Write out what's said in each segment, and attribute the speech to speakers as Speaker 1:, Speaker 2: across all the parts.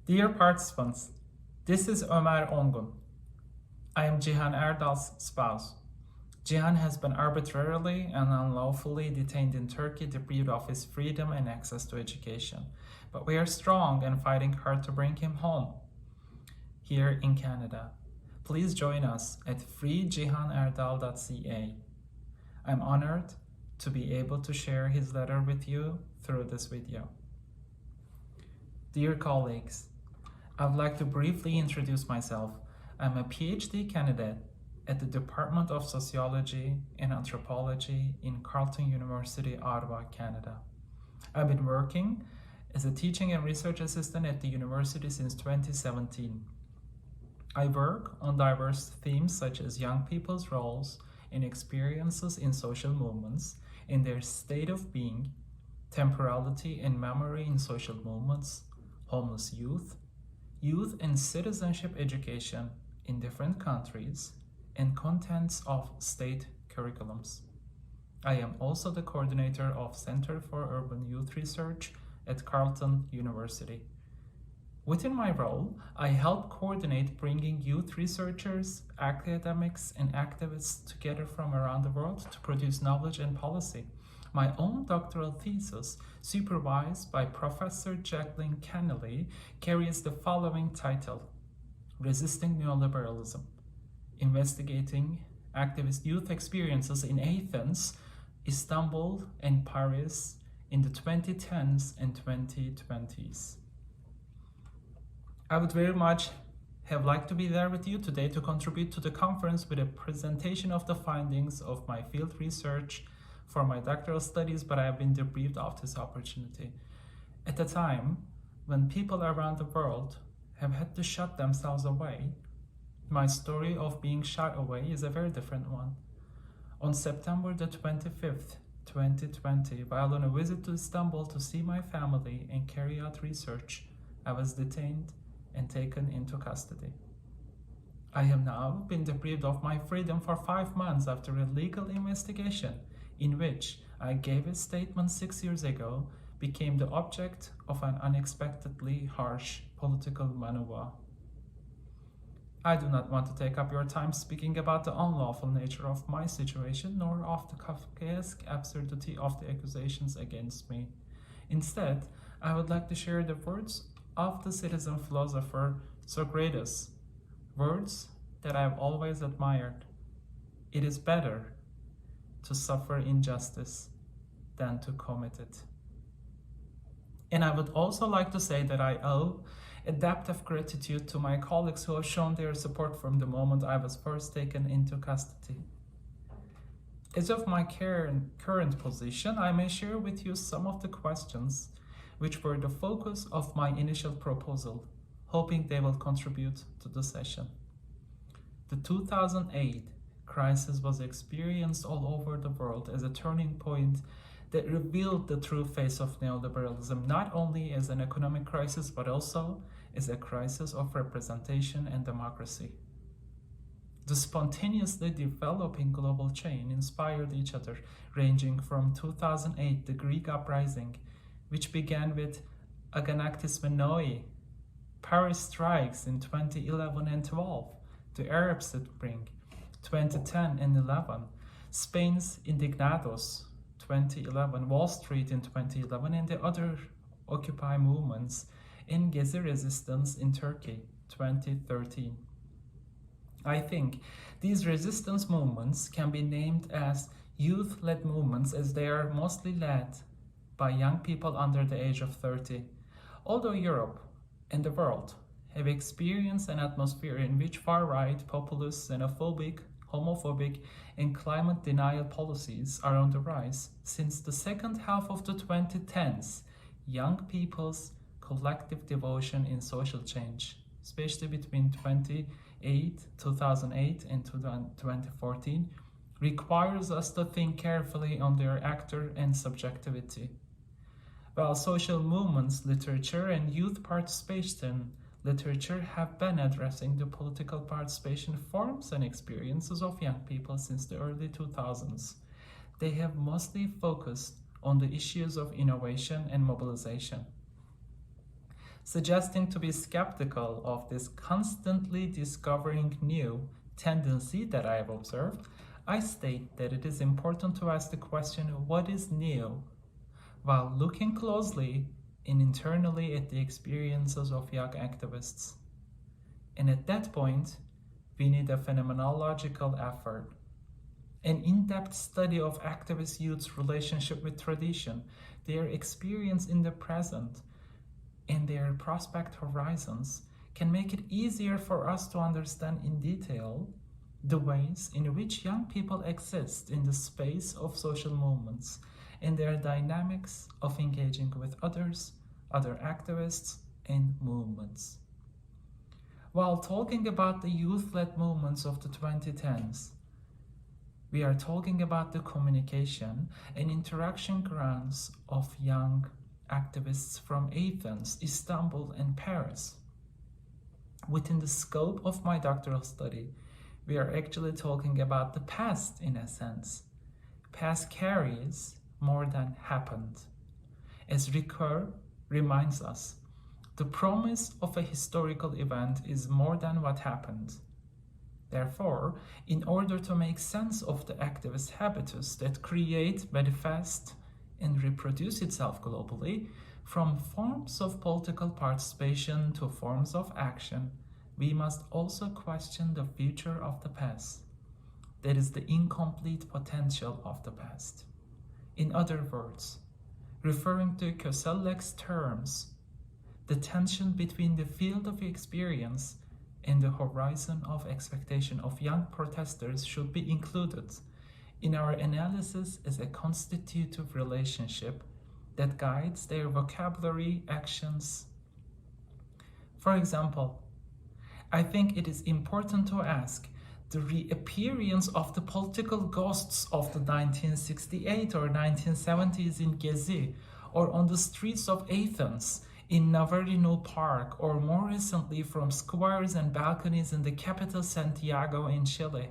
Speaker 1: Dear participants, this is Ömer Ongun. I am Cihan Erdal's spouse. Cihan has been arbitrarily and unlawfully detained in Turkey, deprived of his freedom and access to education. But we are strong and fighting hard to bring him home, here in Canada. Please join us at freecihanerdal.ca. I'm honored to be able to share his letter with you through this video. Dear colleagues, I would like to briefly introduce myself. I'm a PhD candidate at the Department of Sociology and Anthropology in Carleton University, Ottawa, Canada. I've been working as a teaching and research assistant at the university since 2017. I work on diverse themes such as young people's roles and experiences in social movements, in their state of being, temporality and memory in social movements, homeless youth and citizenship education in different countries, and contents of state curriculums. I am also the coordinator of Center for Urban Youth Research at Carleton University. Within my role, I help coordinate bringing youth researchers, academics, and activists together from around the world to produce knowledge and policy. My own doctoral thesis, supervised by Professor Jacqueline Kennelly, carries the following title: Resisting Neoliberalism, Investigating Activist Youth Experiences in Athens, Istanbul, and Paris in the 2010s and 2020s. I would very much have liked to be there with you today to contribute to the conference with a presentation of the findings of my field research for my doctoral studies, but I have been deprived of this opportunity. At a time when people around the world have had to shut themselves away, my story of being shut away is a very different one. On September the 25th, 2020, while on a visit to Istanbul to see my family and carry out research, I was detained and taken into custody. I have now been deprived of my freedom for 5 months after a legal investigation in which I gave a statement 6 years ago, became the object of an unexpectedly harsh political maneuver. I do not want to take up your time speaking about the unlawful nature of my situation, nor of the Kafkaesque absurdity of the accusations against me. Instead, I would like to share the words of the citizen philosopher Socrates, words that I have always admired. It is better to suffer injustice than to commit it. And I would also like to say that I owe a debt of gratitude to my colleagues who have shown their support from the moment I was first taken into custody. As of my current position, I may share with you some of the questions which were the focus of my initial proposal, hoping they will contribute to the session. The 2008 crisis was experienced all over the world as a turning point that revealed the true face of neoliberalism, not only as an economic crisis, but also as a crisis of representation and democracy. The spontaneously developing global chain inspired each other, ranging from 2008, the Greek uprising, which began with Aganaktis Menoi, Paris strikes in 2011 and 12, the Arab Spring, 2010 and 11, Spain's Indignados, 2011, Wall Street in 2011, and the other Occupy movements in Gezi resistance in Turkey, 2013. I think these resistance movements can be named as youth-led movements, as they are mostly led by young people under the age of 30. Although Europe and the world have experienced an atmosphere in which far-right, populist, xenophobic, homophobic, and climate denial policies are on the rise, since the second half of the 2010s, young people's collective devotion in social change, especially between 2008 and 2014, requires us to think carefully on their actor and subjectivity. While social movements literature and youth participation literature have been addressing the political participation forms and experiences of young people since the early 2000s, they have mostly focused on the issues of innovation and mobilization. Suggesting to be skeptical of this constantly discovering new tendency that I have observed, I state that it is important to ask the question, what is new, while looking closely and internally at the experiences of young activists. And at that point, we need a phenomenological effort, an in-depth study of activist youth's relationship with tradition, their experience in the present, and their prospect horizons can make it easier for us to understand in detail the ways in which young people exist in the space of social movements and their dynamics of engaging with others, other activists, and movements. While talking about the youth-led movements of the 2010s, we are talking about the communication and interaction grounds of young activists from Athens, Istanbul, and Paris. Within the scope of my doctoral study, we are actually talking about the past in a sense. Past carries more than happened. As Ricoeur reminds us, the promise of a historical event is more than what happened. Therefore, in order to make sense of the activist habitus that create, manifest, and reproduce itself globally, from forms of political participation to forms of action, we must also question the future of the past. That is the incomplete potential of the past. In other words, referring to Koselleck's terms, the tension between the field of experience and the horizon of expectation of young protesters should be included in our analysis as a constitutive relationship that guides their vocabulary, actions. For example, I think it is important to ask the reappearance of the political ghosts of the 1968 or 1970s in Gezi, or on the streets of Athens, in Navarino Park, or more recently from squares and balconies in the capital Santiago in Chile.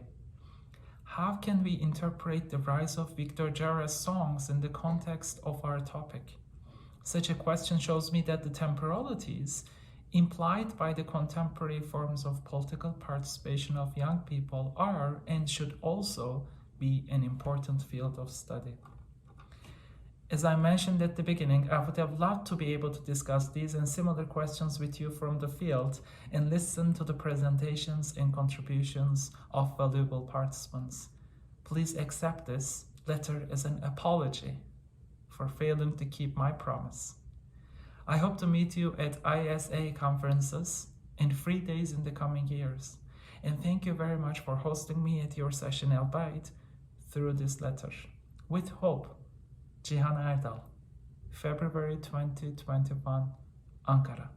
Speaker 1: How can we interpret the rise of Victor Jara's songs in the context of our topic? Such a question shows me that the temporalities implied by the contemporary forms of political participation of young people are and should also be an important field of study. As I mentioned at the beginning, I would have loved to be able to discuss these and similar questions with you from the field and listen to the presentations and contributions of valuable participants. Please accept this letter as an apology for failing to keep my promise. I hope to meet you at ISA conferences and free days in the coming years. And thank you very much for hosting me at your session El Bait through this letter. With hope, Cihan Erdal, February 2021, Ankara.